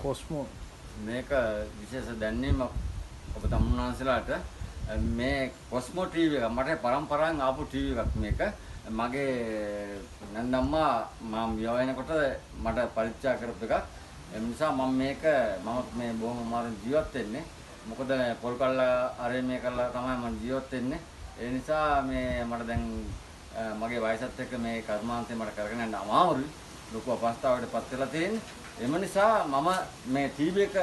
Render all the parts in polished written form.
කොස්මෝ මේක විශේෂ දැනීමක් ඔබ තමුන්නාන්සලාට මේ කොස්මෝ ටීවී එක මට පරම්පරාවෙන් ආපු ටීවී එකක් මේක මගේ නන්දම්මා මම විවාහයනකොට මට පරිත්‍යාග කරපු එකක් ඒ නිසා මම මේ බොහොම අමාරුවෙන් ජීවත් වෙන්නේ මොකද පොල් කල්ලා අරේ මේ කල්ලා තමයි මම ජීවත් වෙන්නේ ඒ නිසා මේ මට දැන් මගේ වයසත් එක්ක මේ කර්මාන්තේ මට කරගෙන යන්න අමාරුයි ලොකු අපහසුතාවයකට පත් වෙලා තියෙන්නේ එම නිසා මම මේ ටීවී එක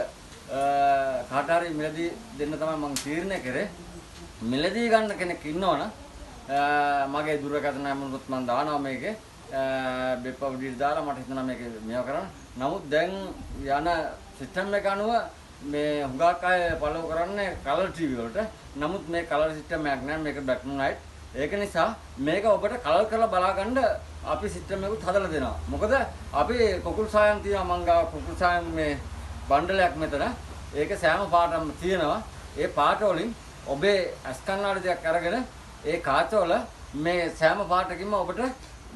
කාට හරි මිලදී දෙන්න තමයි මම තීරණය කරේ මිලදී ගන්න කෙනෙක් ඉන්නවනම් මගේ දුරකථන නම්බරුත් මම දානවා මේකේ බෙප්පවඩියට දාලා මට හිතෙනවා මේක මේව කරන්න නමුත් දැන් යන සිස්ටම් එක අනුව මේ හුඟක් අය ෆලෝ කරන්නේ කලර් ටීවී වලට නමුත් මේ කලර් සිස්ටම් එකක් නෑ මේක බ්ලැක් ඇන්ඩ් වයිට් ඒක නිසා මේක ඔබට කලර් කරලා බලා ගන්න අපි සිස්ටම් එකකුත් හදලා දෙනවා. මොකද අපි කුකුල් සායම් තියනවා මං ගාව කුකුල් සායම් මේ බණ්ඩලයක් මෙතන. ඒක සෑම පාටම තියෙනවා. ඒ පාට වලින් ඔබේ ඇස් කණ්ණාඩි දෙකක් අරගෙන ඒ කාච වල මේ සෑම පාටකින්ම ඔබට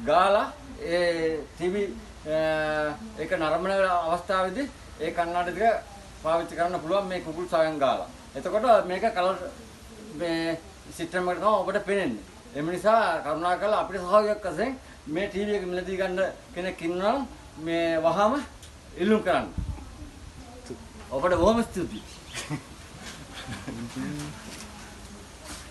ගාලා ඒ ටීවී ඒක නරඹන අවස්ථාවේදී ඒ කණ්ණාඩි දෙක පාවිච්චි කරන්න පුළුවන් මේ කුකුල් සායම් ගාලා. එතකොට මේක කලර් මේ සිස්ටම් එකට තමයි ඔබට පේන්නේ. එම නිසා කරුණාකරලා අපිට සහයෝගයක් වශයෙන් මේ ටීවී එක මිලදී ගන්න කෙනෙක් ඉන්නවා නම් මේ වහම ඉල්ලුම් කරන්න. ඔබට බොහොම ස්තුතියි.